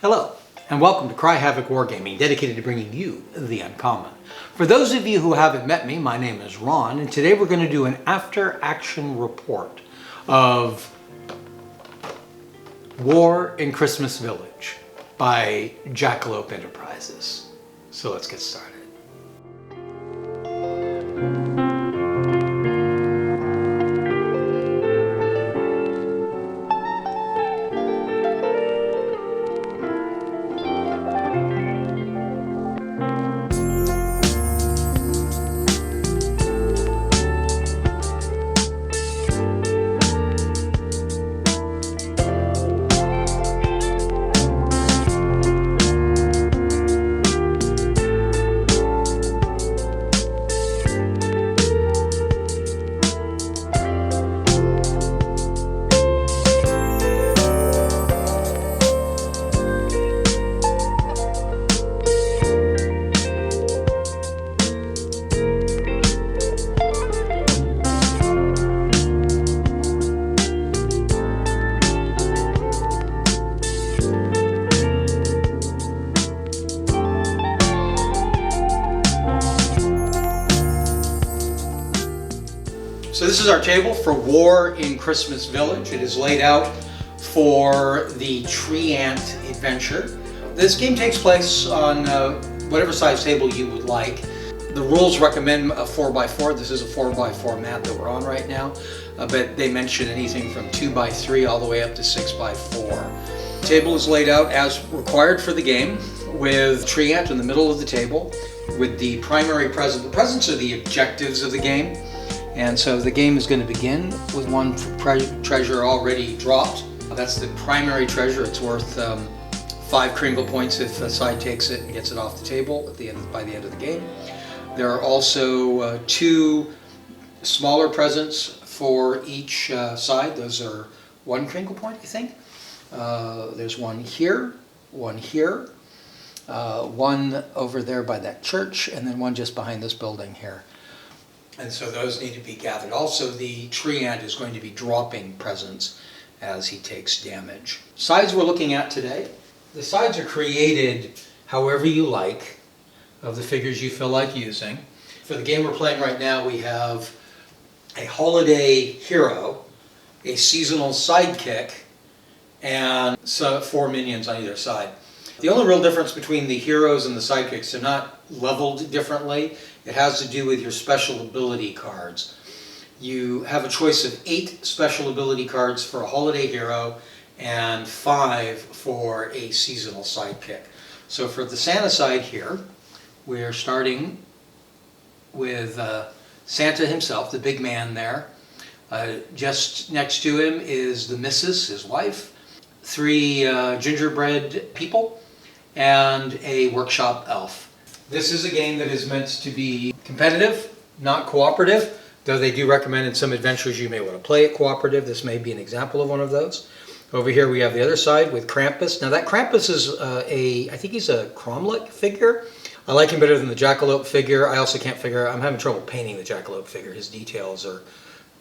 Hello, and welcome to Havoc Wargaming, dedicated to bringing you the uncommon. For those of you who haven't met me, my name is Ron, and today we're going to do an after-action report of War in Christmas Village by Jackalope Enterprises. So let's get started. So this is our table for War in Christmas Village. It is laid out for the tree ant adventure. This game takes place on whatever size table you would like. The rules recommend a 4x4. This is a 4x4 map that we're on right now, but they mention anything from 2x3 all the way up to 6x4. The table is laid out as required for the game, with tree ant in the middle of the table, with the primary present. The presents are the objectives of the game. And so the game is going to begin with one treasure already dropped. That's the primary treasure. It's worth 5 Kringle points if a side takes it and gets it off the table by the end of the game. There are also 2 smaller presents for each side. Those are 1 Kringle point, I think. There's one here, one over there by that church, and then one just behind this building here. And so those need to be gathered. Also, the tree ant is going to be dropping presents as he takes damage. Sides we're looking at today. The sides are created however you like, of the figures you feel like using. For the game we're playing right now, we have a holiday hero, a seasonal sidekick, and 4 minions on either side. The only real difference between the heroes and the sidekicks, they're not leveled differently. It has to do with your special ability cards. You have a choice of 8 special ability cards for a holiday hero and 5 for a seasonal sidekick. So for the Santa side here, we're starting with Santa himself, the big man there. Just next to him is the missus, his wife, 3 gingerbread people, and a workshop elf. This is a game that is meant to be competitive, not cooperative, though they do recommend in some adventures you may want to play it cooperative. This may be an example of one of those. Over here we have the other side with Krampus. Now that Krampus is I think he's a Cromlech figure. I like him better than the Jackalope figure. I also can't figure, I'm having trouble painting the Jackalope figure. His details are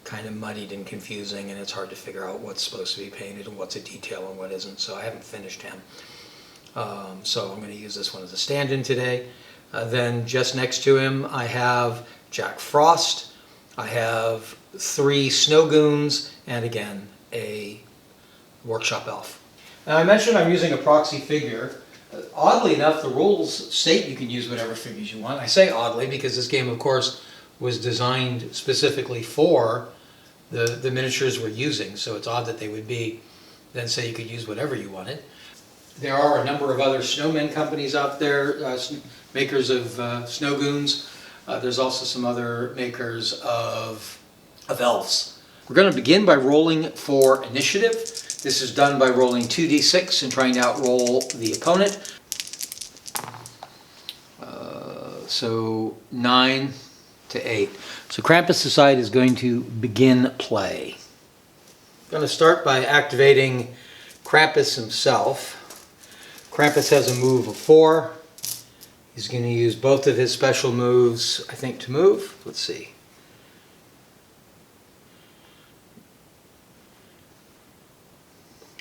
kind of muddied and confusing, and it's hard to figure out what's supposed to be painted and what's a detail and what isn't, so I haven't finished him. So I'm going to use this one as a stand-in today. Then just next to him I have Jack Frost, I have 3 snow goons, and again a workshop elf. Now I mentioned I'm using a proxy figure. Oddly enough, the rules state you can use whatever figures you want. I say oddly because this game of course was designed specifically for the miniatures we're using, so it's odd that they would then say you could use whatever you wanted. There are a number of other snowmen companies out there, makers of snow goons. There's also some other makers of elves. We're going to begin by rolling for initiative. This is done by rolling 2d6 and trying to outroll the opponent. So 9 to 8. So Krampus' side is going to begin play. I'm going to start by activating Krampus himself. Krampus has a move of 4. He's going to use both of his special moves, I think, to move. Let's see.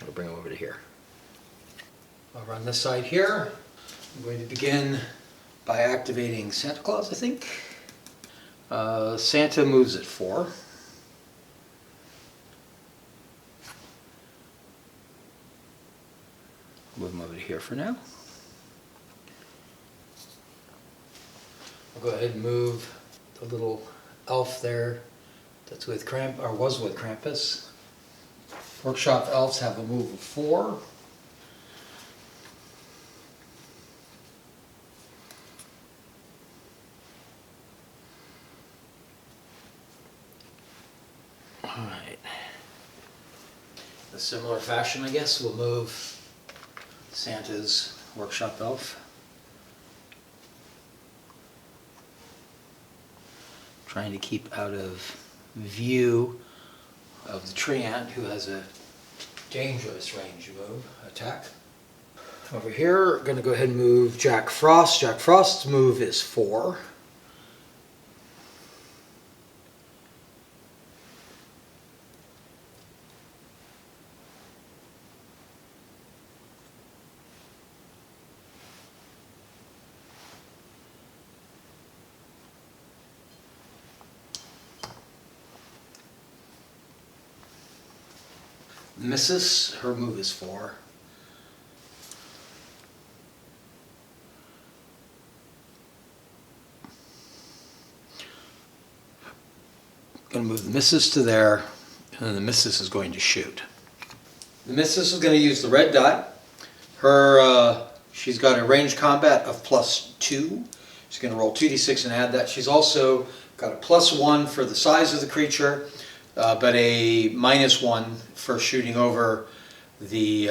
I'll bring him over to here. Over on this side here, I'm going to begin by activating Santa Claus, I think. Santa moves at 4. Move him over to here for now. I'll go ahead and move the little elf there that's with was with Krampus. Workshop elves have a move of 4. Alright. In a similar fashion, I guess, we'll move Santa's workshop elf. Trying to keep out of view of the tree ant, who has a dangerous range move attack. Over here, we're going to go ahead and move Jack Frost. Jack Frost's move is 4. Mrs., her move is 4. Going to move the Mrs. to there, and then the Mrs. is going to shoot. The Mrs. is going to use the red die. She's got a ranged combat of +2. She's going to roll 2d6 and add that. She's also got a +1 for the size of the creature, but a -1 for shooting over the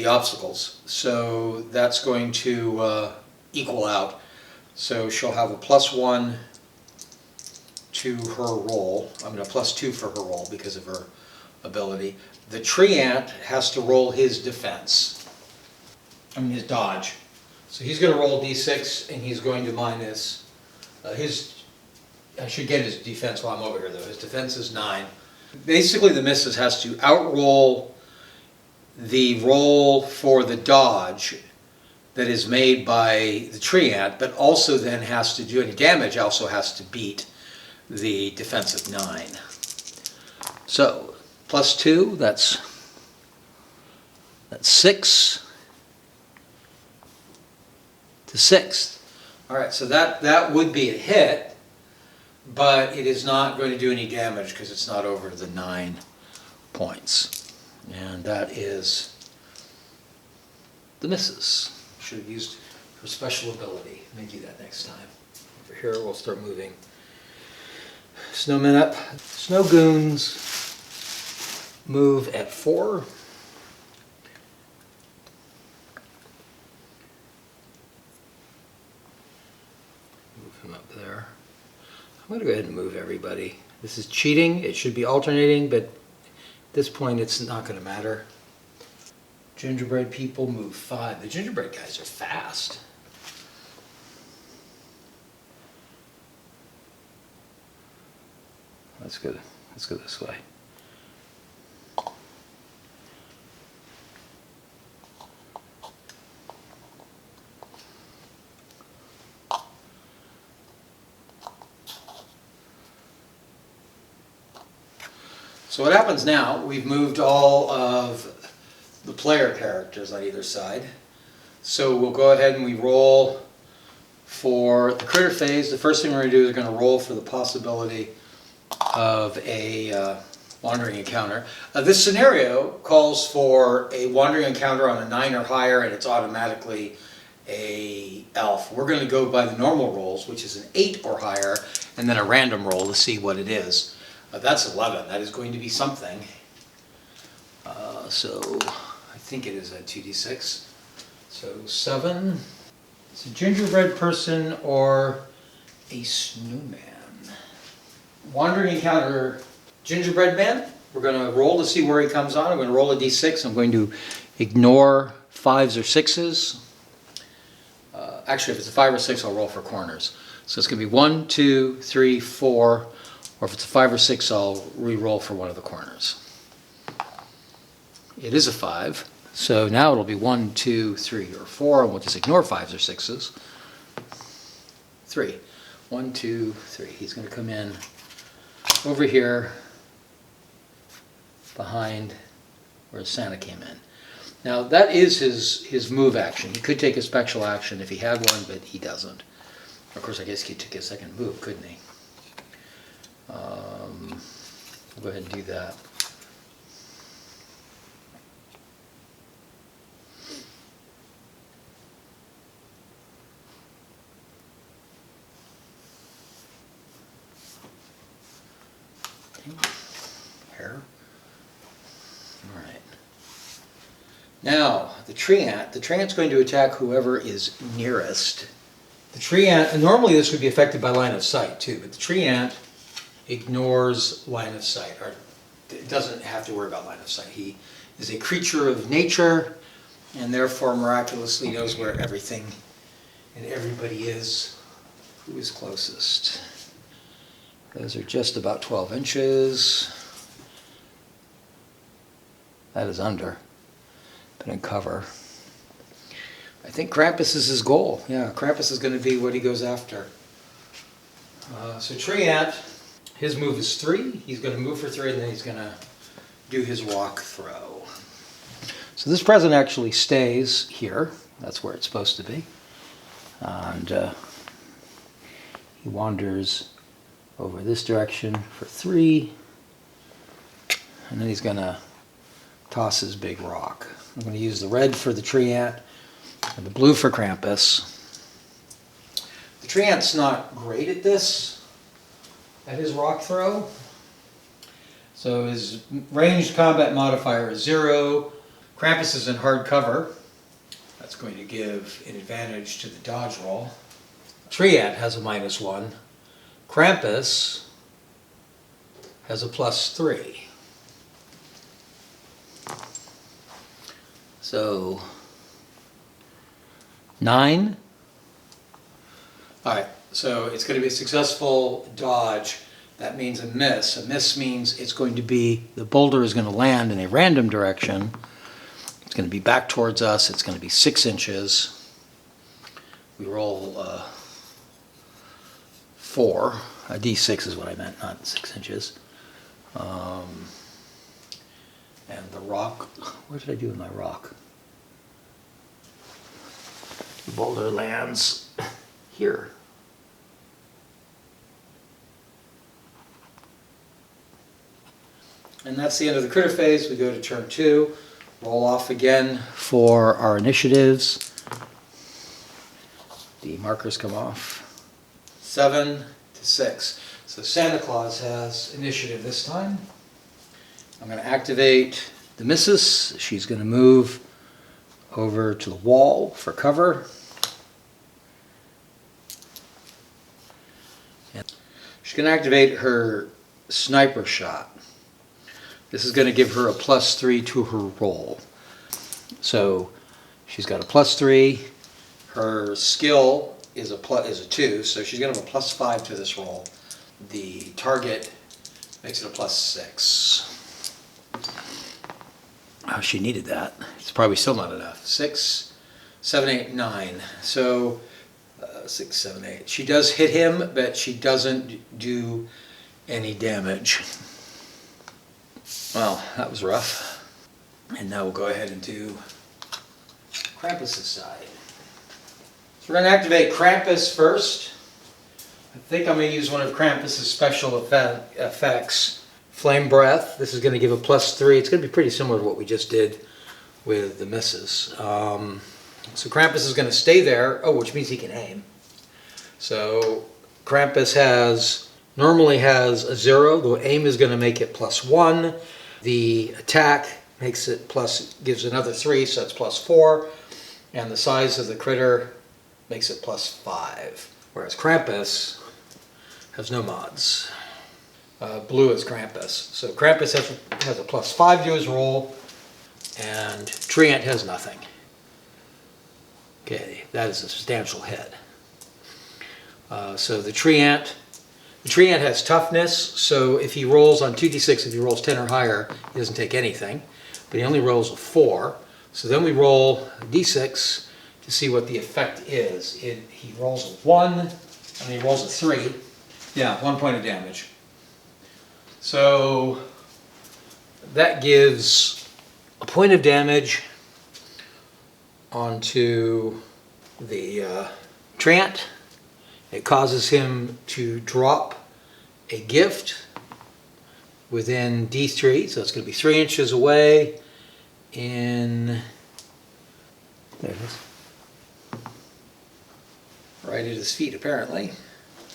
obstacles. So that's going to equal out. So she'll have a +1 to her roll. I mean a +2 for her roll because of her ability. The tree ant has to roll his defense. His dodge. So he's going to roll d6 and he's going to minus I should get his defense while I'm over here though. His defense is 9. Basically the missus has to outroll the roll for the dodge that is made by the tree ant, but also then has to do any damage, also has to beat the defense of 9. So +2, that's 6 to 6. All right, so that would be a hit. But it is not going to do any damage because it's not over the 9 points. And that is the missus. Should have used her special ability. May do that next time. Over here we'll start moving snowmen up. Snow goons move at 4. Move him up there. I'm going to go ahead and move everybody. This is cheating. It should be alternating, but at this point it's not going to matter. Gingerbread people move 5. The gingerbread guys are fast. Let's go this way. So what happens now, we've moved all of the player characters on either side. So we'll go ahead and we roll for the critter phase. The first thing we're going to do is we're going to roll for the possibility of a wandering encounter. This scenario calls for a wandering encounter on a 9 or higher, and it's automatically a elf. We're going to go by the normal rolls, which is an 8 or higher, and then a random roll to see what it is. That's 11. That is going to be something. So I think it is a 2d6. So 7. It's a gingerbread person or a snowman. Wandering encounter gingerbread man. We're going to roll to see where he comes on. I'm going to roll a d6. I'm going to ignore 5s or 6s. Actually, if it's a 5 or 6, I'll roll for corners. So it's going to be 1, 2, 3, 4. Or if it's a 5 or 6, I'll re-roll for one of the corners. It is a 5. So now it'll be 1, 2, 3, or 4, and we'll just ignore 5s or 6s. 3. 1, 2, 3. He's going to come in over here behind where Santa came in. Now that is his move action. He could take a special action if he had one, but he doesn't. Of course, I guess he could take a second move, couldn't he? We'll go ahead and do that. Hair. All right. Now, the tree ant's going to attack whoever is nearest. The tree ant, normally this would be affected by line of sight too, but the tree ant ignores line of sight, or it doesn't have to worry about line of sight. He is a creature of nature and therefore miraculously knows where everything and everybody is who is closest. Those are just about 12 inches. That is under, but in cover. I think Krampus is his goal. Yeah, Krampus is going to be what he goes after. So tree ant, his move is 3. He's going to move for 3, and then he's going to do his walk throw. So this present actually stays here. That's where it's supposed to be. And he wanders over this direction for 3. And then he's going to toss his big rock. I'm going to use the red for the tree ant and the blue for Krampus. The tree ant's not great at this, at his rock throw. So his ranged combat modifier is 0. Krampus is in hard cover. That's going to give an advantage to the dodge roll. Tree ant has a -1. Krampus has a +3. So 9. All right, so it's going to be a successful dodge. That means a miss. A miss means it's going to be, the boulder is going to land in a random direction. It's going to be back towards us. It's going to be 6 inches. We roll 4. A d6 is what I meant, not 6 inches. And the rock, what did I do with my rock? The boulder lands here. And that's the end of the critter phase. We go to turn 2. Roll off again for our initiatives. The markers come off. 7 to 6. So Santa Claus has initiative this time. I'm going to activate the missus. She's going to move over to the wall for cover. And she's going to activate her sniper shot. This is going to give her a +3 to her roll. So she's got a +3. Her skill is a 2, so she's going to have a +5 to this roll. The target makes it a +6. Oh, she needed that. It's probably still not enough. 6, 7, 8, 9. So 6, 7, 8. She does hit him, but she doesn't do any damage. Well, that was rough. And now we'll go ahead and do Krampus' side. So we're going to activate Krampus first. I think I'm going to use one of Krampus' special effects. Flame Breath. This is going to give a +3. It's going to be pretty similar to what we just did with the missus. So Krampus is going to stay there. Oh, which means he can aim. So Krampus normally has a 0. The aim is going to make it +1. The attack makes it gives another 3, so it's +4. And the size of the critter makes it +5. Whereas Krampus has no mods. Blue is Krampus. So Krampus has a +5 to his roll, and Tree Ant has nothing. Okay, that is a substantial hit. So the Tree Ant has toughness, so if he rolls on 2d6, if he rolls 10 or higher, he doesn't take anything. But he only rolls a 4, So then we roll a d6 to see what the effect is. He rolls a 1, and he rolls a 3. Yeah, 1 point of damage. So that gives a point of damage onto the treant. It causes him to drop a gift within D3, so it's going to be 3 inches away in, there it is, right at his feet apparently.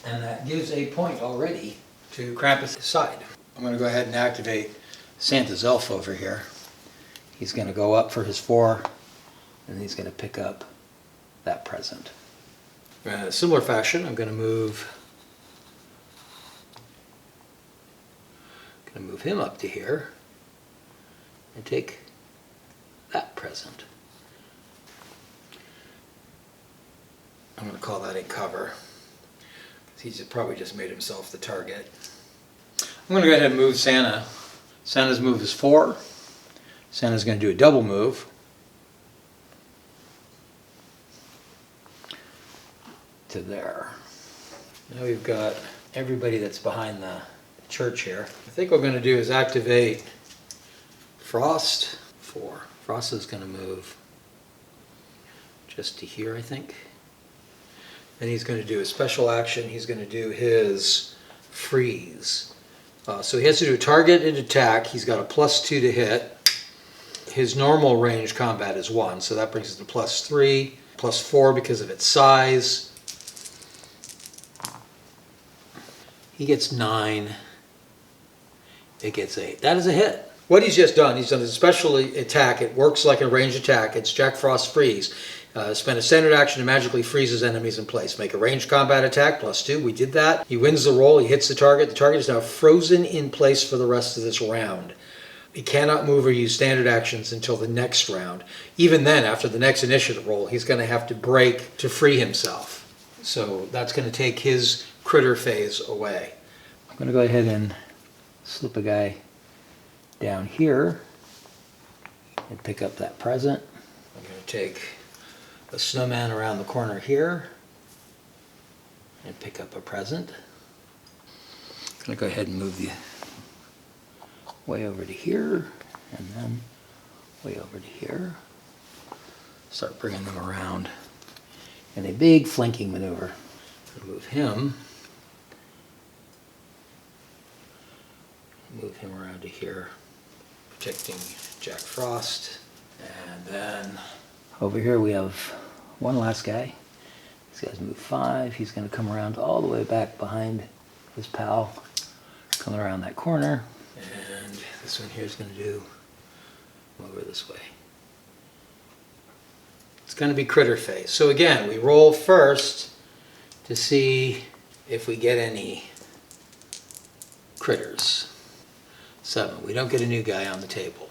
And that gives a point already to Krampus' side. I'm going to go ahead and activate Santa's elf over here. He's going to go up for his 4, and he's going to pick up that present. In a similar fashion, I'm going to move him up to here and take that present. I'm going to call that a cover. He's probably just made himself the target. I'm going to go ahead and move Santa. Santa's move is 4. Santa's going to do a double move. To there. Now we've got everybody that's behind the church here. I think what we're going to do is activate Frost. 4. Frost is going to move just to here, I think. Then he's going to do a special action. He's going to do his freeze. So he has to do a targeted attack. He's got a +2 to hit. His normal range combat is 1, so that brings it to +3, +4 because of its size. He gets 9. It gets 8. That is a hit. What he's just done, he's done a special attack. It works like a ranged attack. It's Jack Frost Freeze. Spend a standard action to magically freezes enemies in place. Make a ranged combat attack, +2. We did that. He wins the roll. He hits the target. The target is now frozen in place for the rest of this round. He cannot move or use standard actions until the next round. Even then, after the next initiative roll, he's going to have to break to free himself. So that's going to take his critter phase away. I'm going to go ahead and slip a guy down here and pick up that present. I'm going to take a snowman around the corner here and pick up a present. I'm going to go ahead and move the way over to here and then way over to here. Start bringing them around in a big flanking maneuver. Move him around to here, protecting Jack Frost. And then over here we have one last guy. This guy's moved 5. He's going to come around all the way back behind his pal, come around that corner. And this one here is going to do over this way. It's going to be critter phase. So again, we roll first to see if we get any critters. 7. We don't get a new guy on the table.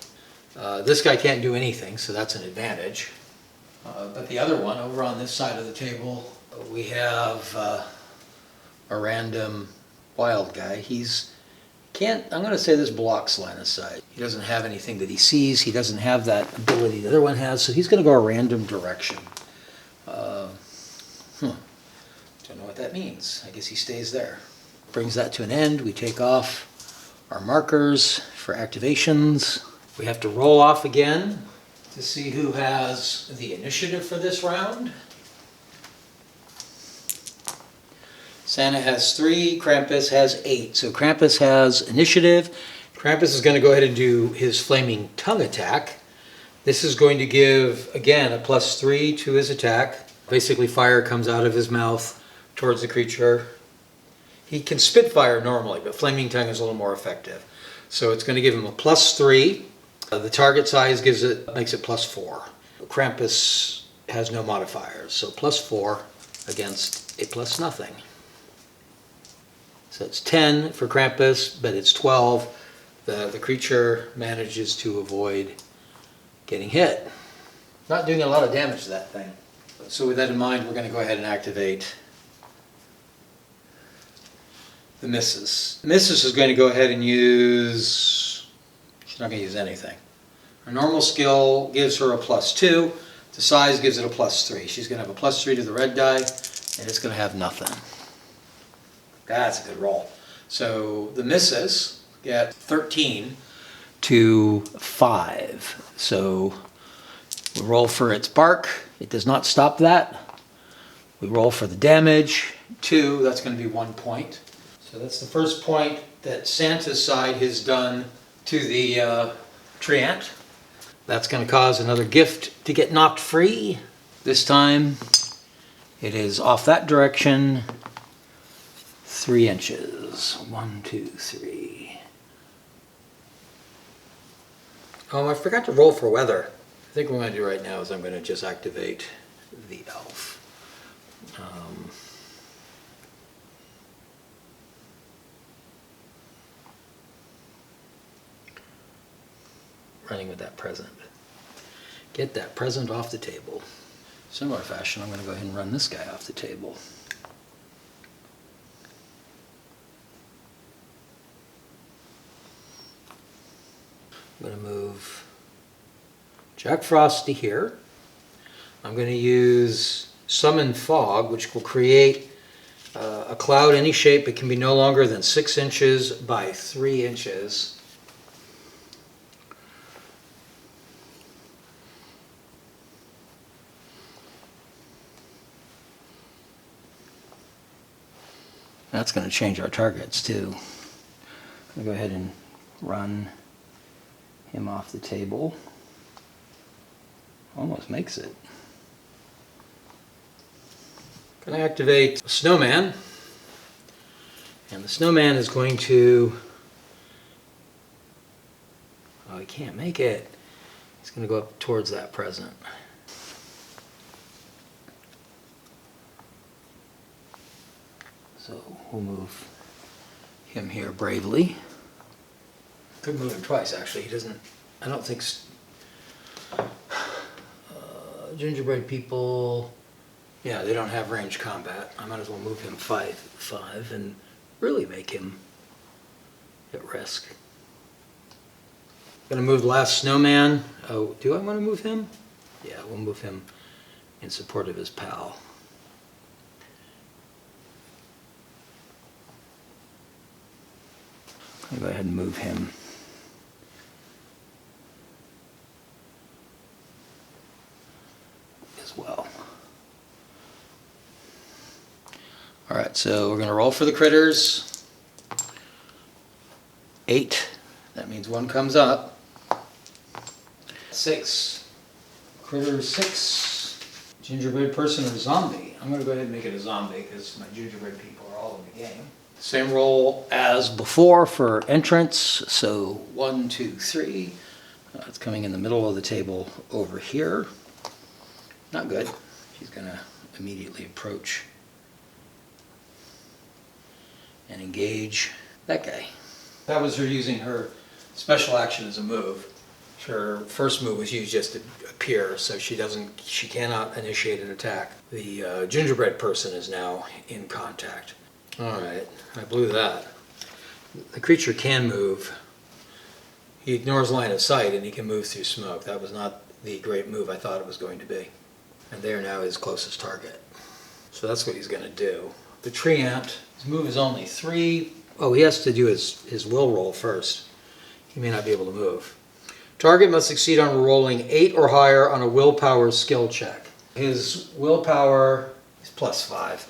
This guy can't do anything, so that's an advantage. But the other one, over on this side of the table, we have a random wild guy. I'm going to say this blocks line of sight. He doesn't have anything that he sees. He doesn't have that ability the other one has, so he's going to go a random direction. Don't know what that means. I guess he stays there. Brings that to an end. We take off our markers for activations. We have to roll off again to see who has the initiative for this round. Santa has 3, Krampus has 8. So Krampus has initiative. Krampus is going to go ahead and do his flaming tongue attack. This is going to give, again, a +3 to his attack. Basically, fire comes out of his mouth towards the creature. He can spit fire normally, but flaming tongue is a little more effective. So it's going to give him a +3. The target size makes it +4. Krampus has no modifiers, so +4 against a +0. So it's 10 for Krampus, but it's 12. The creature manages to avoid getting hit. Not doing a lot of damage to that thing. So with that in mind, we're going to go ahead and activate the Missus. The Missus is going to go ahead and use... She's not going to use anything. Her normal skill gives her a +2. The size gives it a +3. She's going to have a +3 to the red die, and it's going to have nothing. That's a good roll. So the missus get 13 to 5. So we roll for its bark. It does not stop that. We roll for the damage. 2, that's going to be 1 point. So that's the first point that Santa's side has done to the tree ant. That's going to cause another gift to get knocked free. This time it is off that direction 3 inches. 1, 2, 3. Oh, I forgot to roll for weather. I think what I'm going to do right now is I'm going to just activate the elf. Running with that present. Get that present off the table. Similar fashion, I'm going to go ahead and run this guy off the table. I'm going to move Jack Frost to here. I'm going to use Summon Fog, which will create a cloud any shape. It can be no longer than 6 inches by 3 inches. That's going to change our targets too. I'm going to go ahead and run him off the table. Almost makes it. Going to activate Snowman. And the Snowman is going to... Oh, he can't make it. He's going to go up towards that present. So we'll move him here bravely. Could move him twice, actually. He doesn't, I don't think, gingerbread people, yeah, they don't have range combat. I might as well move him 5 and really make him at risk. Gonna move the last snowman. Oh, do I want to move him? Yeah, we'll move him in support of his pal. I'll go ahead and move him. As well. All right, so we're going to roll for the critters. 8. That means 1 comes up. 6. Critter 6. Gingerbread person or zombie. I'm going to go ahead and make it a zombie because my gingerbread people are all in the game. Same roll as before for entrance. So 1, 2, 3. It's coming in the middle of the table over here. Not good. She's going to immediately approach and engage that guy. That was her using her special action as a move. Her first move was used just to appear, so she cannot initiate an attack. The gingerbread person is now in contact. All right, I blew that. The creature can move. He ignores line of sight and he can move through smoke. That was not the great move I thought it was going to be. And there now his closest target. So that's what he's going to do. The tree ant, his move is only 3. Oh, he has to do his will roll first. He may not be able to move. Target must succeed on rolling 8 or higher on a willpower skill check. His willpower is +5.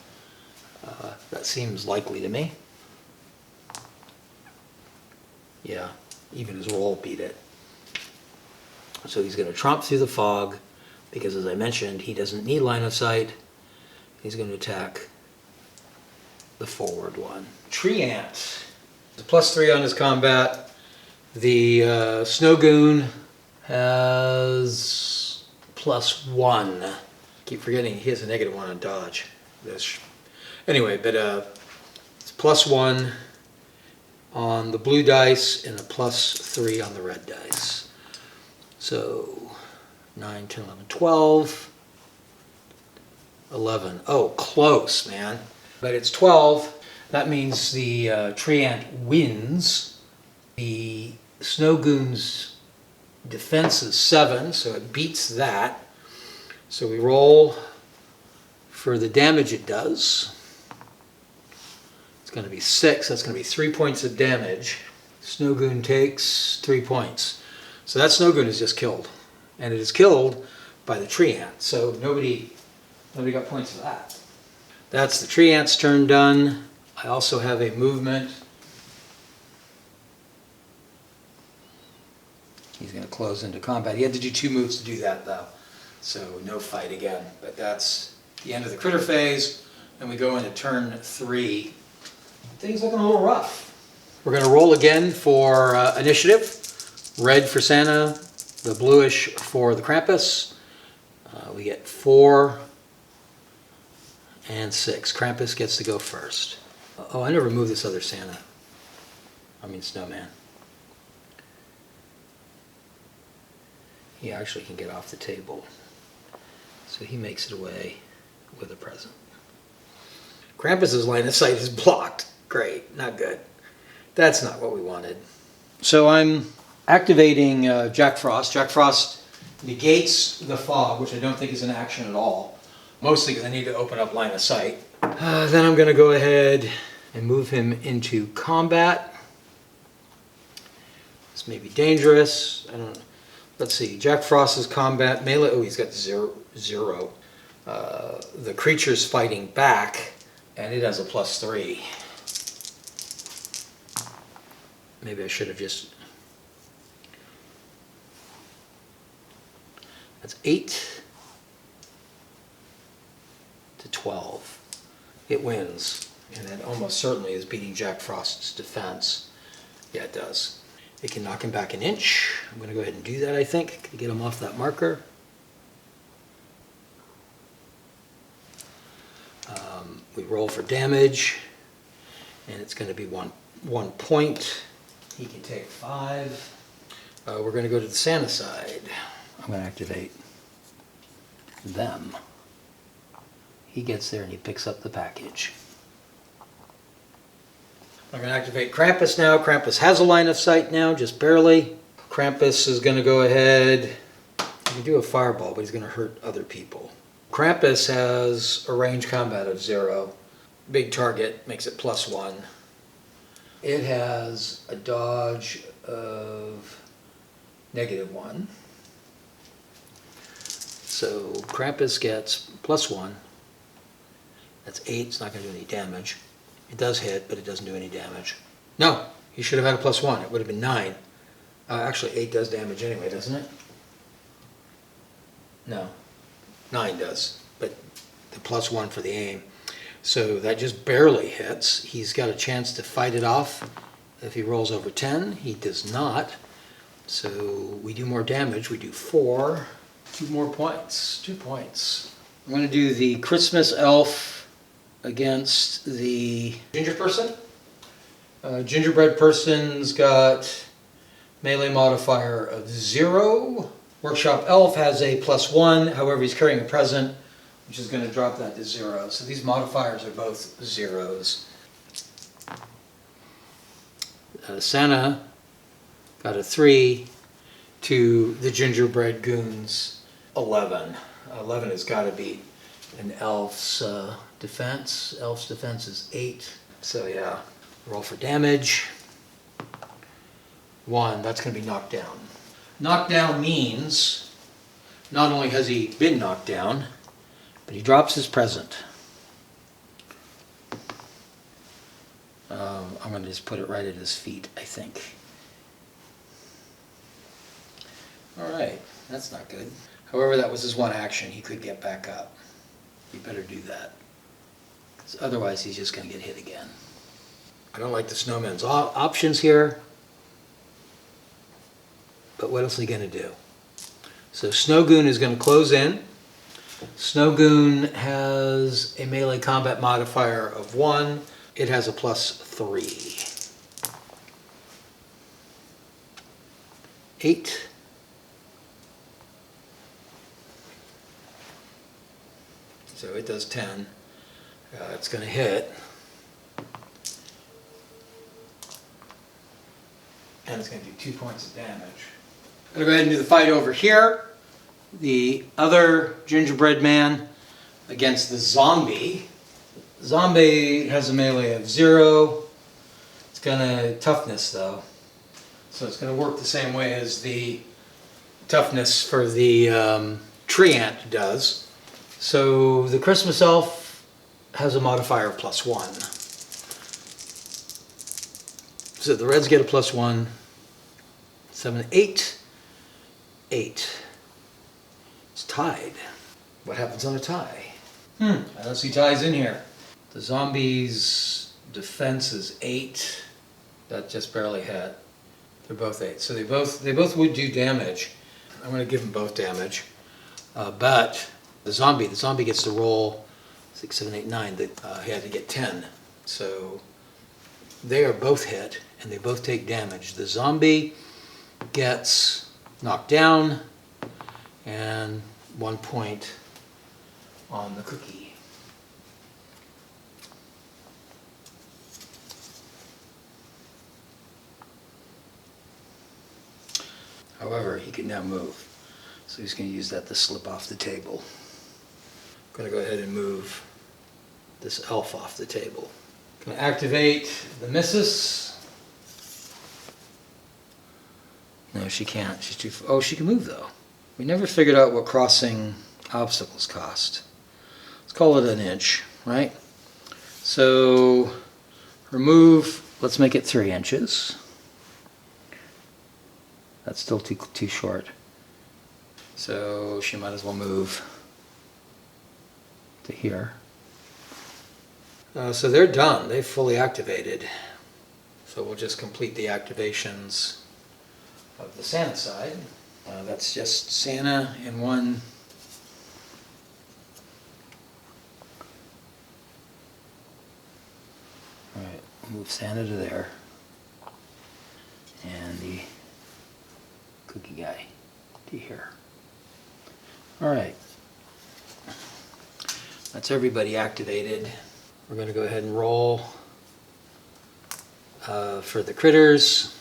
That seems likely to me. Yeah, even his roll beat it. So he's going to tromp through the fog because, as I mentioned, he doesn't need line of sight. He's going to attack the forward one. Tree ant. The +3 on his combat. The snow goon has +1. Keep forgetting he has a -1 on dodge. Anyway, but it's +1 on the blue dice and a +3 on the red dice. So 9, 10, 11, 12, 11. Oh, close, man. But it's 12. That means the tree ant wins. The snow goon's defense is 7, so it beats that. So we roll for the damage it does. It's going to be 6, that's going to be 3 points of damage. Snow Goon takes 3 points. So that Snow Goon is just killed. And it is killed by the tree ant. So nobody got points for that. That's the tree ant's turn done. I also have a movement. He's going to close into combat. He had to do 2 moves to do that though. So no fight again. But that's the end of the critter phase. And we go into turn 3. Things looking a little rough. We're going to roll again for initiative. Red for Santa, the bluish for the Krampus. We get 4 and 6. Krampus gets to go first. Oh, I never moved this other Santa. I mean snowman. He actually can get off the table. So he makes it away with a present. Krampus's line of sight is blocked. Great, not good. That's not what we wanted. So I'm activating Jack Frost. Jack Frost negates the fog, which I don't think is an action at all. Mostly because I need to open up line of sight. Then I'm going to go ahead and move him into combat. This may be dangerous. I don't know. Let's see. Jack Frost's combat melee. Oh, he's got 0. The creature's fighting back, and it has a +3. Maybe I should have just... That's 8 to 12. It wins. And that almost certainly is beating Jack Frost's defense. Yeah, it does. It can knock him back an inch. I'm going to go ahead and do that, I think, to get him off that marker. We roll for damage, and it's going to be one point. He can take 5. We're going to go to the Santa side. I'm going to activate them. He gets there and he picks up the package. I'm going to activate Krampus now. Krampus has a line of sight now, just barely. Krampus is going to go ahead. He can do a fireball, but he's going to hurt other people. Krampus has a range combat of 0. Big target makes it +1. It has a dodge of -1. So Krampus gets +1. That's 8. It's not going to do any damage. It does hit, but it doesn't do any damage. No, he should have had a +1. It would have been 9. Actually, 8 does damage anyway, doesn't it? No. 9 does, but the +1 for the aim. So that just barely hits. He's got a chance to fight it off if he rolls over 10. He does not. So we do more damage. We do 4. 2 more points. 2 points. I'm going to do the Christmas elf against the ginger person. Gingerbread person's got melee modifier of 0. Workshop elf has a +1, however he's carrying a present, which is going to drop that to 0. So these modifiers are both 0s. Santa got a 3 to the gingerbread goon's 11. 11 has got to beat an elf's defense. Elf's defense is 8. So yeah, roll for damage. 1, that's going to be knocked down. Knockdown means not only has he been knocked down, but he drops his present. I'm going to just put it right at his feet, I think. Alright, that's not good. However, that was his one action. He could get back up. You better do that. 'Cause otherwise, he's just going to get hit again. I don't like the snowman's options here. But what else are you going to do? So Snow Goon is going to close in. Snow Goon has a melee combat modifier of 1. It has a +3. 8. So it does 10. It's going to hit. And it's going to do 2 points of damage. I'm going to go ahead and do the fight over here. The other gingerbread man against the zombie. Zombie has a melee of 0. It's gonna toughness though. So it's gonna work the same way as the toughness for the tree ant does. So the Christmas elf has a modifier of +1. So the reds get a +1. 7, 8. 8. It's tied. What happens on a tie? I don't see ties in here. The zombie's defense is 8. That just barely hit. They're both 8. So they both would do damage. I'm going to give them both damage. But the zombie gets to roll 6, 7, 8, 9. He had to get 10. So they are both hit and they both take damage. The zombie gets knocked down and 1 point on the cookie. However, he can now move. So he's going to use that to slip off the table. I'm going to go ahead and move this elf off the table. Going to activate the missus. No, she can't. She's too... Oh, she can move though. We never figured out what crossing obstacles cost. Let's call it an inch, right? So her move, let's make it 3 inches. That's still too short. So she might as well move to here. So they're done. They've fully activated. So we'll just complete the activations of the Santa side. That's just Santa in one. All right, move Santa to there. And the cookie guy to here. All right. That's everybody activated. We're going to go ahead and roll for the critters.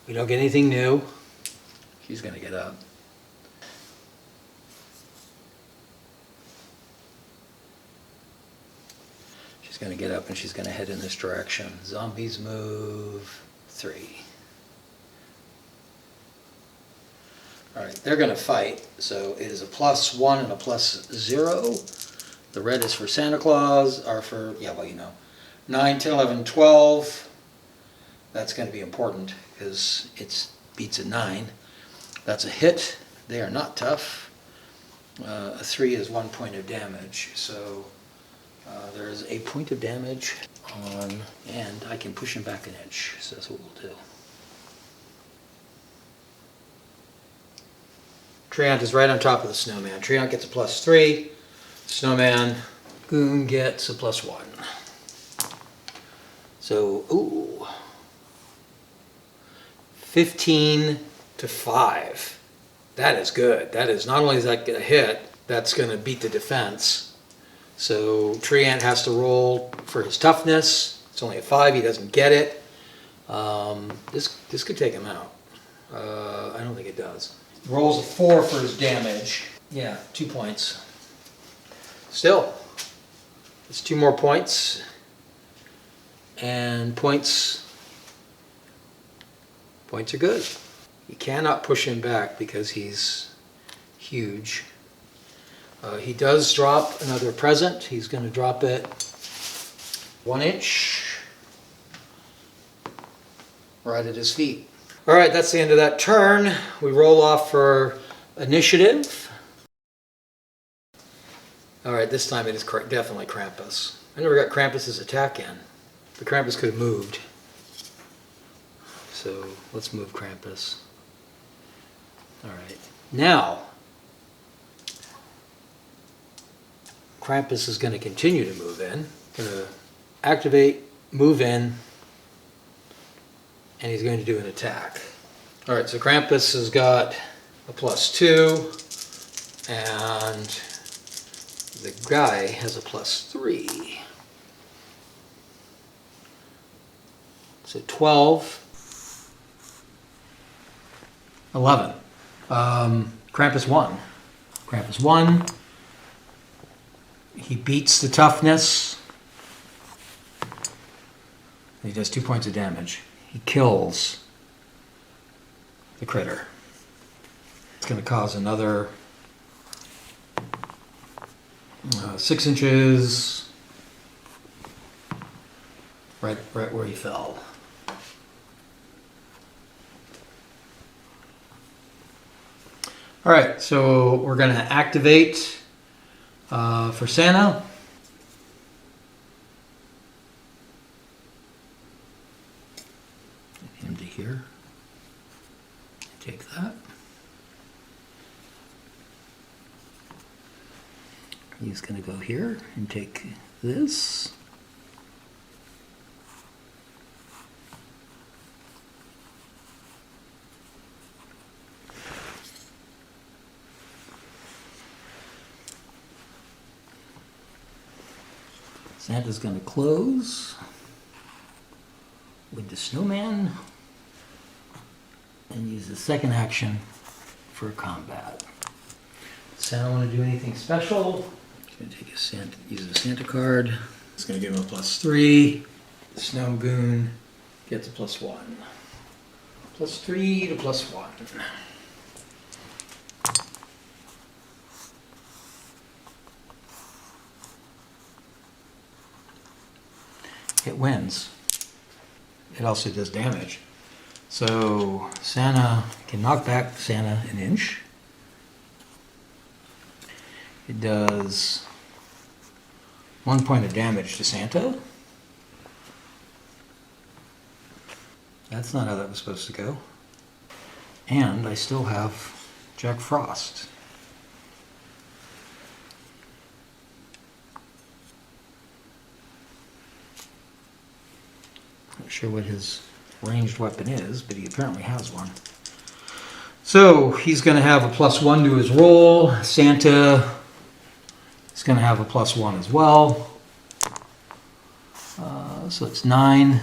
We don't get anything new. She's going to get up. She's going to get up and she's going to head in this direction. Zombies move 3. All right, they're going to fight. So it is a +1 and a +0. The red is for Santa Claus, or for, yeah, well, you know, 9, 10, 11, 12. That's going to be important because it beats a 9. That's a hit. They are not tough. A 3 is 1 point of damage. So there is a point of damage on, and I can push him back an inch. So that's what we'll do. Treant is right on top of the snowman. Treant gets a +3. Snowman Goon gets a +1. So, ooh. 15 to 5. That is good. That is, not only is that a hit, that's going to beat the defense. So Treant has to roll for his toughness. It's only a 5. He doesn't get it. This could take him out. I don't think it does. Rolls a 4 for his damage. Yeah, 2 points. Still, it's 2 more points. And points are good. You cannot push him back because he's huge. He does drop another present. He's going to drop it 1 inch right at his feet. All right, that's the end of that turn. We roll off for initiative. All right, this time it is definitely Krampus. I never got Krampus's attack in. The Krampus could have moved. So let's move Krampus. All right. Now, Krampus is going to continue to move in. Going to activate, move in, and he's going to do an attack. All right, so Krampus has got a +2, and the guy has a +3. So 12. 11. Krampus won. Krampus won. He beats the toughness. He does 2 points of damage. He kills the critter. It's going to cause another 6 inches right where he fell. All right, so we're going to activate for Santa. Get him to here. Take that. He's going to go here and take this. Santa's going to close with the snowman and use the second action for combat. Santa want to do anything special? He's going to take use the Santa card. It's going to give him a +3. The snow goon gets a +1. +3 to +1. It wins. It also does damage. So Santa can knock back Santa an inch. It does 1 point of damage to Santa. That's not how that was supposed to go. And I still have Jack Frost. Not sure what his ranged weapon is, but he apparently has one. So he's going to have a +1 to his roll. Santa is going to have a +1 as well. So it's 9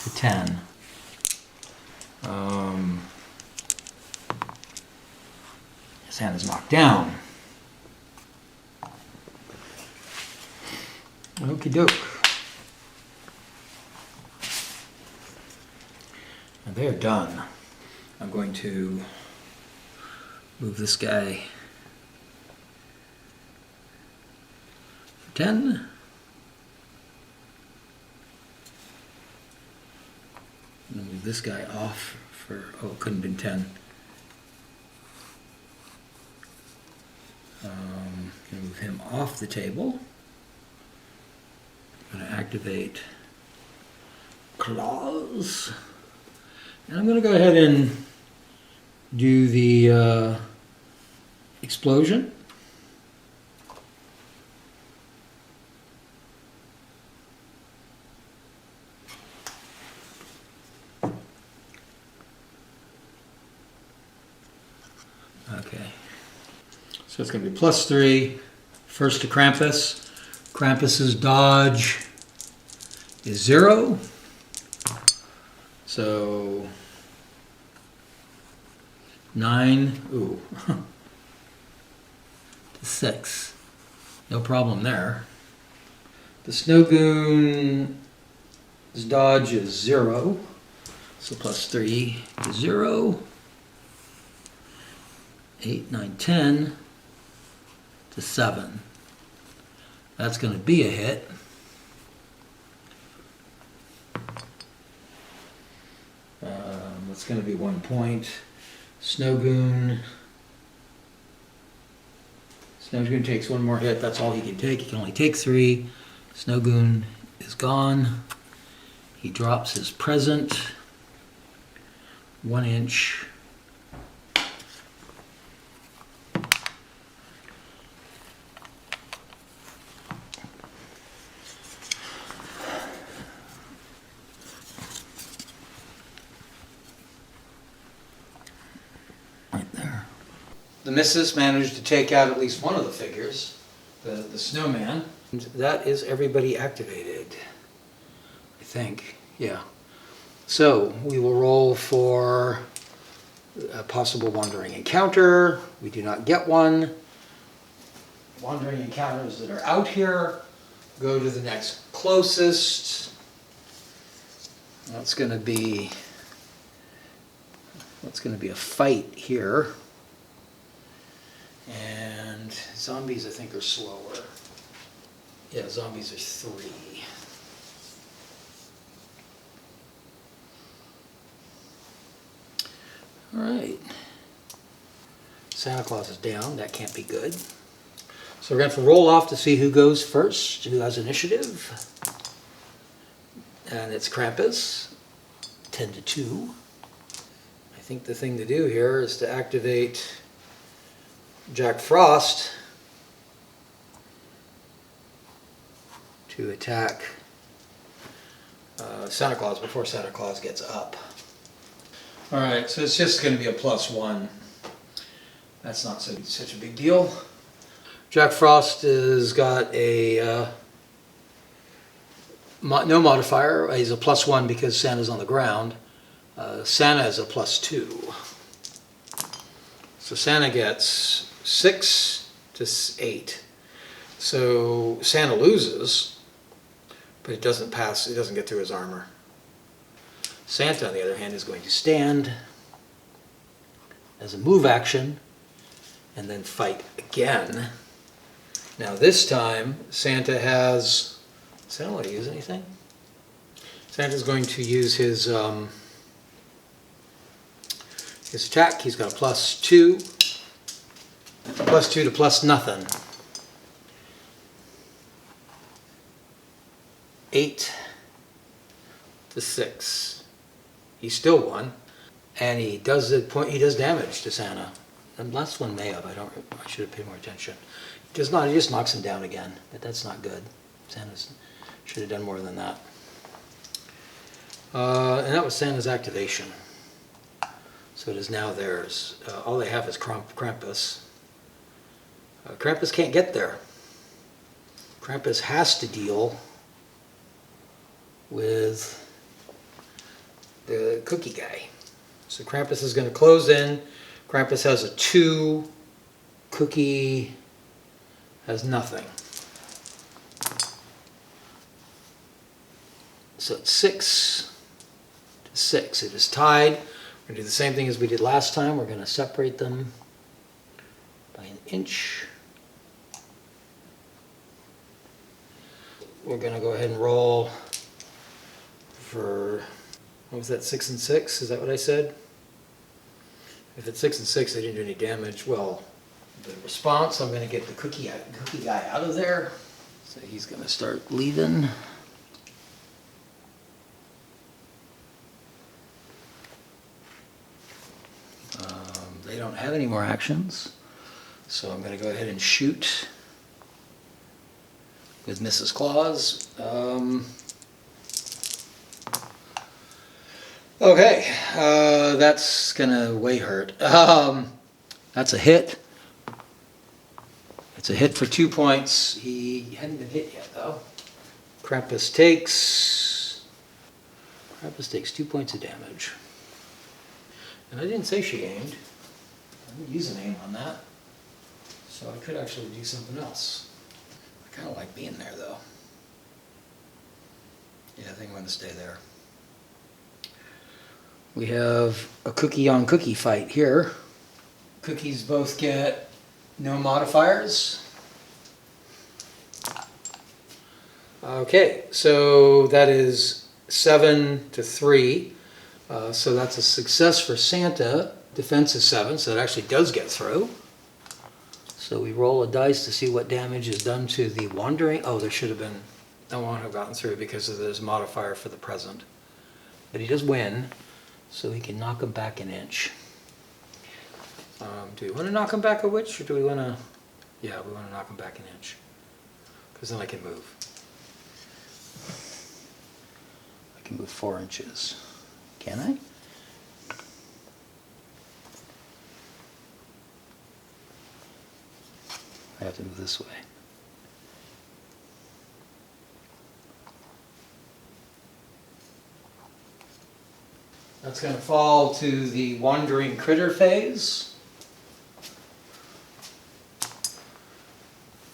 to 10. Santa's knocked down. Okie doke. And they're done. I'm going to move this guy for 10. I'm going to move this guy off for, oh, it couldn't have been 10. I'm going to move him off the table. I'm going to activate claws. And I'm going to go ahead and do the explosion. Okay. So it's going to be +3. First to Krampus. Krampus's dodge is 0. So 9, ooh, to 6. No problem there. The Snow Goon's dodge is 0. So +3 is 0. 8, 9, 10 to 7. That's going to be a hit. It's going to be 1 point. Snow Goon takes 1 more hit. That's all he can take. He can only take 3. Snow Goon is gone. He drops his present 1 inch. The missus managed to take out at least one of the figures, the snowman. And that is everybody activated, I think. Yeah. So we will roll for A possible wandering encounter. We do not get one. Wandering encounters that are out here go to the next closest. That's going to be a fight here. And zombies, I think, are slower. Yeah, zombies are 3. All right. Santa Claus is down. That can't be good. So we're going to have to roll off to see who goes first, who has initiative. And it's Krampus, 10-2. I think the thing to do here is to activate Jack Frost to attack Santa Claus before Santa Claus gets up. All right, so it's just going to be a +1. That's not such a big deal. Jack Frost has got a no modifier. He's a +1 because Santa's on the ground. Santa is a +2. So Santa gets 6 to 8. So Santa loses, but it doesn't pass. It doesn't get through his armor. Santa, on the other hand, is going to stand as a move action and then fight again. Now this time, Santa want to use anything? Santa's going to use his attack. He's got a +2. +2 to +nothing. 8 to 6. He still won, and he does damage to Santa. The last one may have. I should have paid more attention. He just knocks him down again, but that's not good. Santa should have done more than that. And that was Santa's activation. So it is now theirs. All they have is Krampus. Krampus can't get there. Krampus has to deal with the cookie guy. So Krampus is going to close in. Krampus has a 2. Cookie has nothing. So it's 6 to 6. It is tied. We're going to do the same thing as we did last time. We're going to separate them by 1 inch. We're going to go ahead and roll for, what was that, 6 and 6? Is that what I said? If it's 6 and 6, they didn't do any damage. Well, the response, I'm going to get the cookie guy out of there. So he's going to start leaving. They don't have any more actions, so I'm going to go ahead and shoot with Mrs. Claus. Okay, that's going to way hurt. That's a hit. It's a hit for 2 points. He hadn't been hit yet, though. Krampus takes 2 points of damage. And I didn't say she aimed. I didn't use an aim on that. So I could actually do something else. I kind of like being there, though. Yeah, I think I'm going to stay there. We have a cookie-on-cookie fight here. Cookies both get no modifiers. Okay, so that is 7 to 3. So that's a success for Santa. Defense is 7, so it actually does get through. So we roll a dice to see what damage is done to the wandering. Oh, there should have been, no one have gotten through because there's a modifier for the present. But he does win, so he can knock him back 1 inch. Do we want to knock him back a witch, or do we want to? Yeah, we want to knock him back 1 inch, because then I can move. I can move 4 inches. Can I? I have to move this way. That's going to fall to the wandering critter phase.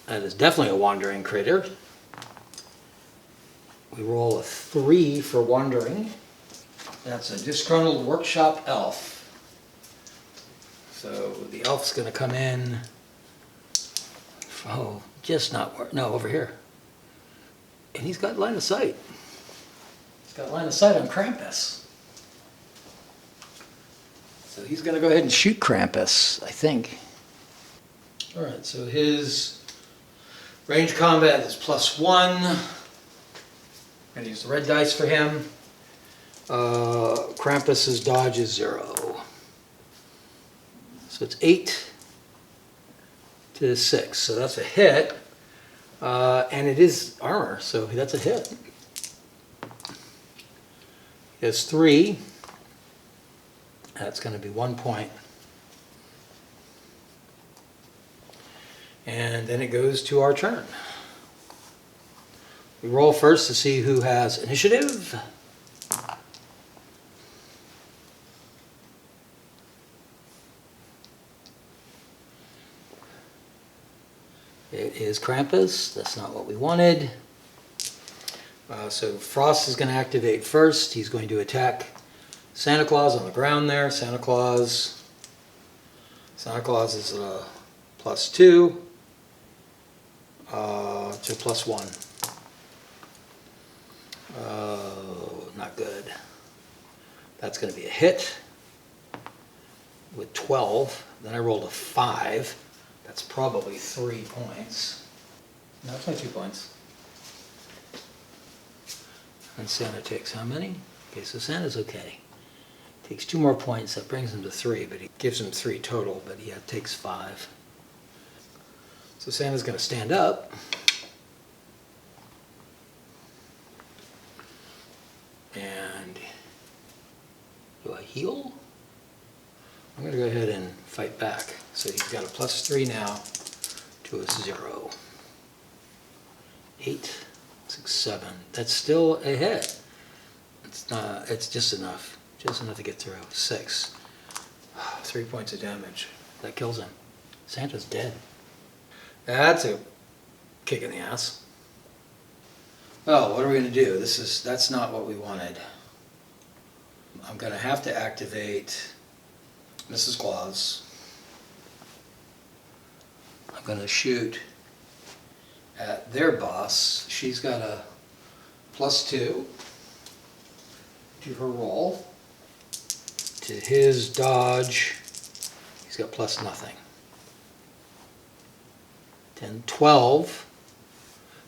That is definitely a wandering critter. We roll a 3 for wandering. That's a disgruntled workshop elf. So the elf's going to come in. Oh, just not, no, over here. And he's got line of sight. He's got line of sight on Krampus. So he's going to go ahead and shoot Krampus, I think. All right, so his range combat is +1. I'm going to use the red dice for him. Krampus's dodge is 0. So it's 8 to 6. So that's a hit. And it is armor, so that's a hit. He has 3. That's going to be 1 point. And then it goes to our turn. We roll first to see who has initiative. It is Krampus. That's not what we wanted. So Frost is going to activate first. He's going to attack Santa Claus on the ground there. Santa Claus is a +2 to +1. Not good. That's going to be a hit with 12. Then I rolled a 5. That's probably 3 points. No, it's only 2 points. And Santa takes how many? Okay, so Santa's okay. Takes 2 more points. That brings him to 3, but he gives him 3 total, but he takes 5. So Santa's going to stand up. And do I heal? I'm going to go ahead and fight back. So he's got a +3 now to a 0. 8, 6, 7. That's still a hit. It's not. It's just enough. Just enough to get through. 6. 3 points of damage. That kills him. Santa's dead. That's a kick in the ass. Well, what are we going to do? That's not what we wanted. I'm going to have to activate Mrs. Claus. I'm going to shoot at their boss. She's got a +2 to her roll. To his dodge, he's got +0. 10, 12.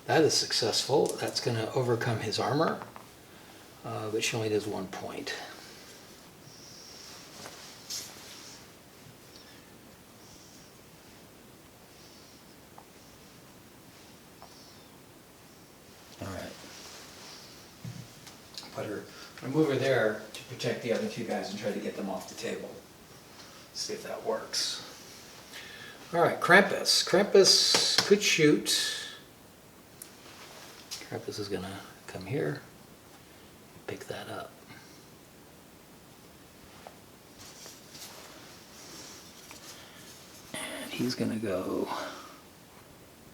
That is successful. That's going to overcome his armor, but she only does 1 point. All right. I'm going to move her there to protect the other 2 guys and try to get them off the table. See if that works. All right, Krampus. Krampus could shoot. Krampus is going to come here, pick that up. And he's going to go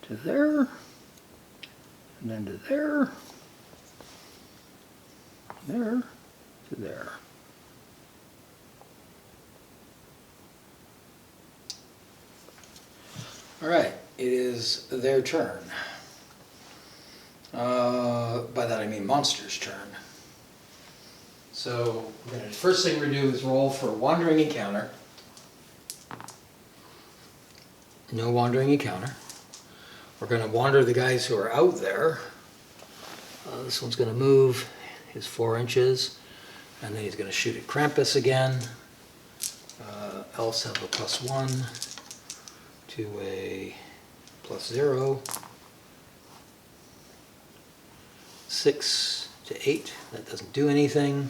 to there, and then to there, there, to there. All right, it is their turn. By that I mean Monster's turn. So first thing we're going to do is roll for Wandering Encounter. No Wandering Encounter. We're going to wander the guys who are out there. This one's going to move his 4 inches, and then he's going to shoot at Krampus again. Elves have a +1 to a +0. 6 to 8, that doesn't do anything.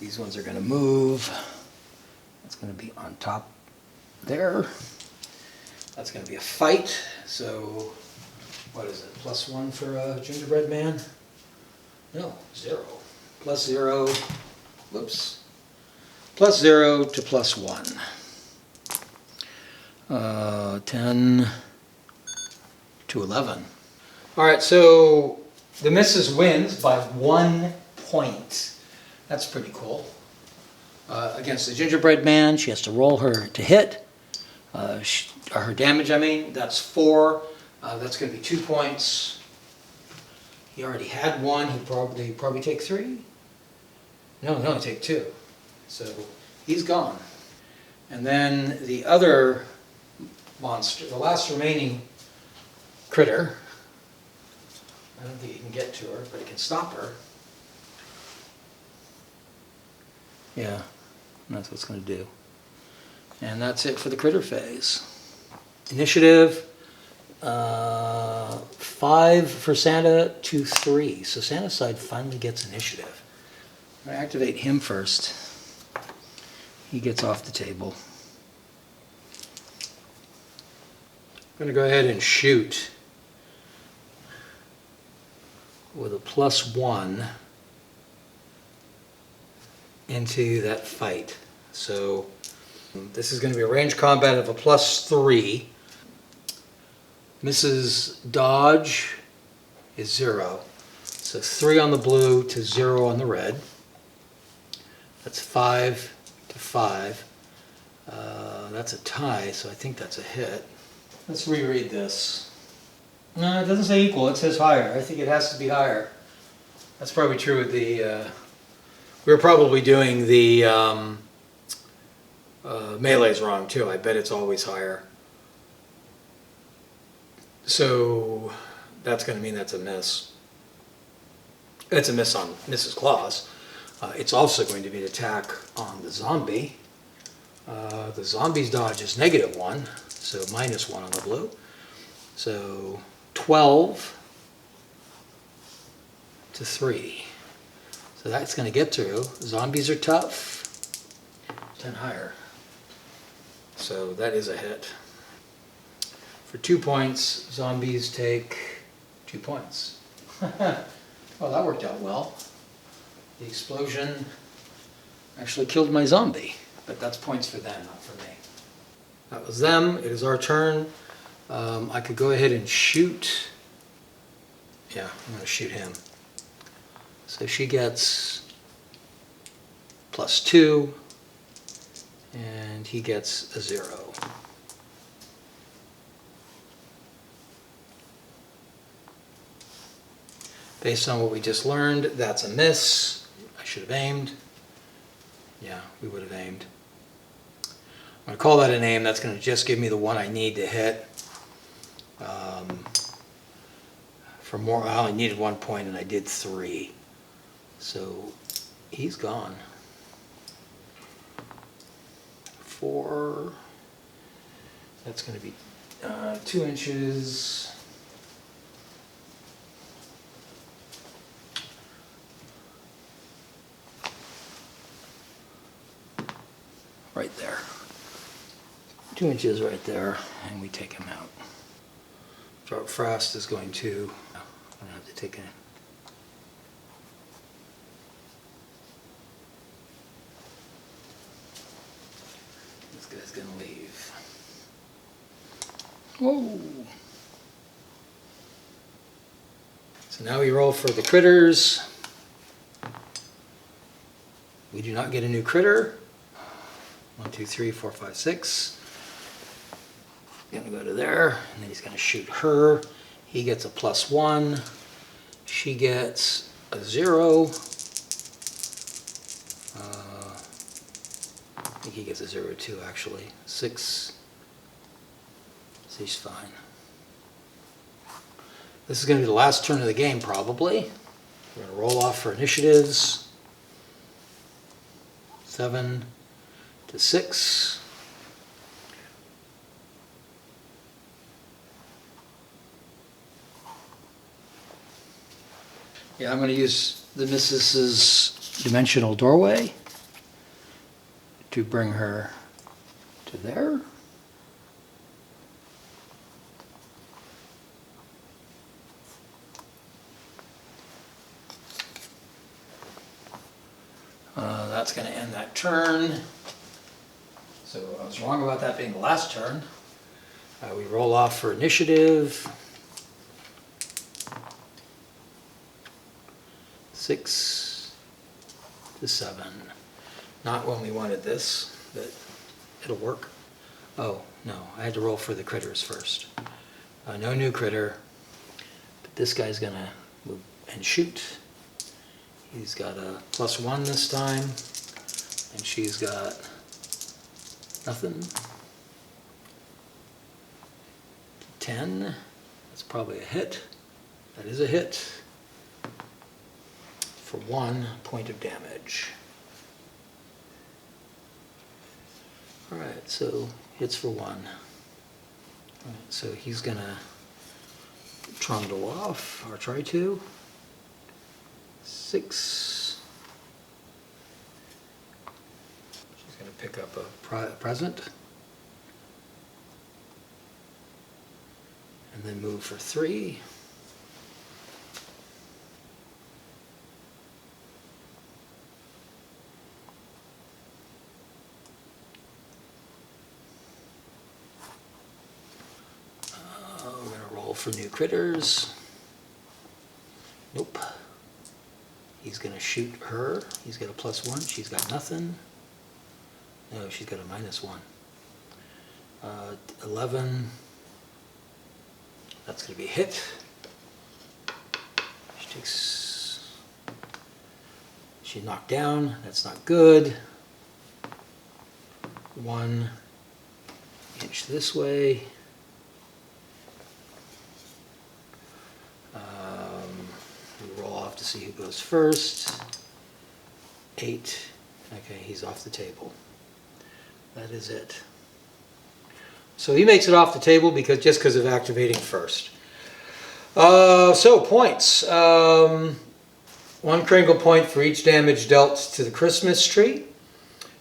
These ones are going to move. That's going to be on top there. That's going to be a fight. So, what is it? +1 for a gingerbread man? No, 0. +0. whoops, +0 to +1. 10 to 11. All right, so the missus wins by 1 point. That's pretty cool. Against the gingerbread man, she has to roll her to hit. Her damage, I mean, that's 4. That's going to be 2 points. He already had 1. He'd probably take 3. No, take 2. So he's gone. And then the other monster, the last remaining critter, I don't think he can get to her, but he can stop her. Yeah, that's what it's going to do. And that's it for the critter phase. Initiative, 5 for Santa to 3. So Santa's side finally gets initiative. I'm going to activate him first. He gets off the table. I'm going to go ahead and shoot with a +1 into that fight. So this is going to be a range combat of a +3. Mrs. Dodge is 0. So 3 on the blue to 0 on the red. That's 5 to 5. That's a tie, so I think that's a hit. Let's reread this. No, it doesn't say equal, it says higher. I think it has to be higher. That's probably true with the... we were probably doing the melees wrong too. I bet it's always higher. So that's going to mean that's a miss. It's a miss on Mrs. Claus. It's also going to be an attack on the zombie. The zombie's dodge is -1, so -1 on the blue. So 12 to 3. So that's going to get through. Zombies are tough. 10 higher. So that is a hit. For 2 points, zombies take 2 points. Well, that worked out well. The explosion actually killed my zombie. But that's points for them, not for me. That was them. It is our turn. I could go ahead and shoot. Yeah, I'm going to shoot him. So she gets +2, and he gets a 0. Based on what we just learned, that's a miss. I should have aimed. Yeah, we would have aimed. I'm going to call that an aim. That's going to just give me the one I need to hit. For more, I only needed 1 point, and I did 3. So he's gone. 4. That's going to be 2 inches. Right there. 2 inches right there, and we take him out. Drop Frost is going to, I'm going to have to take a, this guy's going to leave. Whoa! So now we roll for the critters. We do not get a new critter. 1, 2, 3, 4, 5, 6. He's going to go to there, and then he's going to shoot her. He gets a +1. She gets a 0. I think he gets a 0 too, actually. 6. So he's fine. This is going to be the last turn of the game, probably. We're going to roll off for initiatives. 7 to 6. Yeah, I'm going to use the Mrs.'s dimensional doorway to bring her to there. That's going to end that turn. So I was wrong about that being the last turn. We roll off for initiative. 6 to 7. Not when we wanted this, but it'll work. Oh, no, I had to roll for the critters first. No new critter, but this guy's gonna move and shoot. He's got a +1 this time, and she's got nothing. 10, that's probably a hit. That is a hit for 1 point of damage. All right, so hits for 1. All right, so he's gonna trundle off, or try to. 6. She's gonna pick up a present. And then move for 3. We're going to roll for new critters. Nope. He's going to shoot her. He's got a +1. She's got nothing. No, she's got a -1. 11. That's going to be a hit. She's knocked down. That's not good. 1 inch this way. We roll off to see who goes first. 8. Okay, he's off the table. That is it. So he makes it off the table just because of activating first. So points. 1 Kringle point for each damage dealt to the Christmas tree.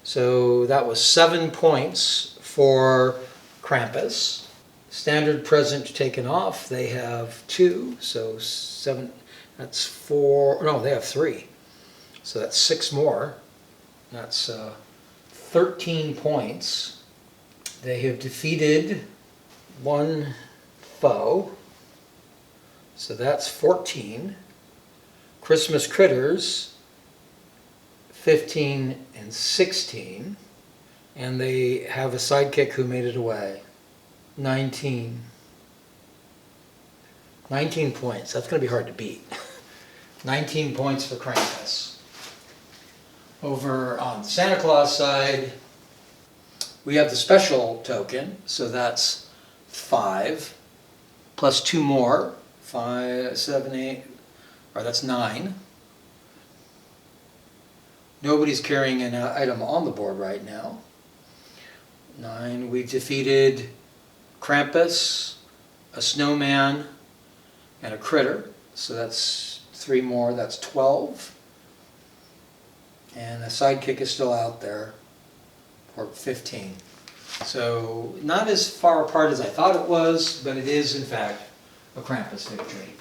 So that was 7 points for Krampus. Standard present taken off. They have 2, so 7. That's 4. No, they have 3. So that's 6 more. That's 13 points. They have defeated 1 foe, so that's 14. Christmas critters, 15 and 16. And they have a sidekick who made it away. 19. 19 points. That's going to be hard to beat. 19 points for Krampus. Over on the Santa Claus side, we have the special token, so that's 5, plus 2 more, 5, 7, 8, or that's 9. Nobody's carrying an item on the board right now. 9, we've defeated Krampus, a snowman, and a critter, so that's 3 more, that's 12. And the sidekick is still out there. Or 15. So not as far apart as I thought it was, but it is in fact a Krampus victory.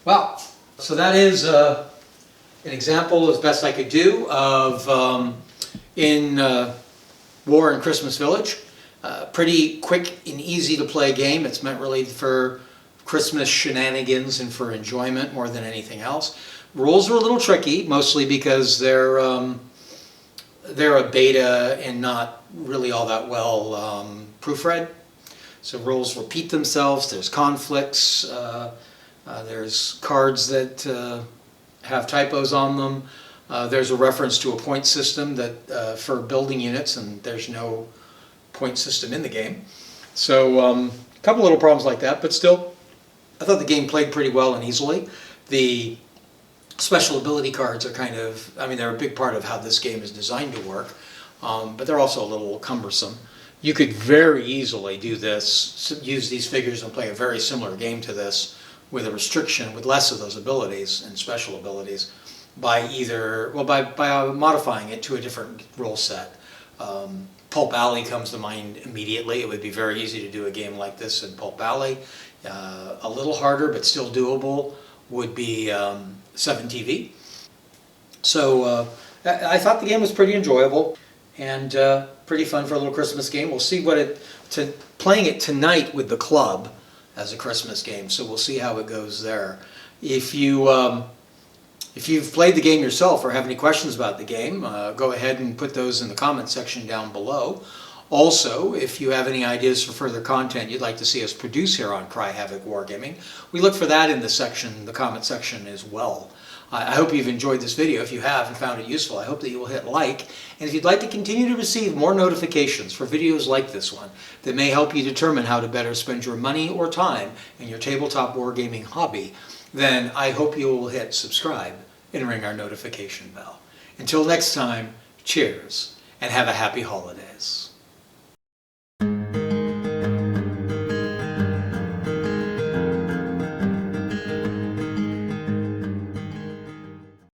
Well, so that is an example as best I could do of in War in Christmas Village. Pretty quick and easy to play game. It's meant really for Christmas shenanigans and for enjoyment more than anything else. Rules are a little tricky, mostly because they're a beta and not really all that well proofread. So rules repeat themselves, there's conflicts, there's cards that have typos on them. There's a reference to a point system that for building units, and there's no point system in the game. So a couple little problems like that, but still, I thought the game played pretty well and easily. The special ability cards are kind of, they're a big part of how this game is designed to work, but they're also a little cumbersome. You could very easily do this, use these figures and play a very similar game to this with a restriction, with less of those abilities and special abilities by modifying it to a different rule set. Pulp Alley comes to mind immediately. It would be very easy to do a game like this in Pulp Alley. A little harder, but still doable, would be 7TV. So I thought the game was pretty enjoyable and pretty fun for a little Christmas game. We'll see playing it tonight with the club as a Christmas game, so we'll see how it goes there. If you've played the game yourself or have any questions about the game, go ahead and put those in the comment section down below. Also, if you have any ideas for further content you'd like to see us produce here on Cry Havoc Wargaming, we look for that in the comment section as well. I hope you've enjoyed this video. If you have and found it useful, I hope that you will hit like. And if you'd like to continue to receive more notifications for videos like this one that may help you determine how to better spend your money or time in your tabletop wargaming hobby, then I hope you will hit subscribe and ring our notification bell. Until next time, cheers and have a happy holidays.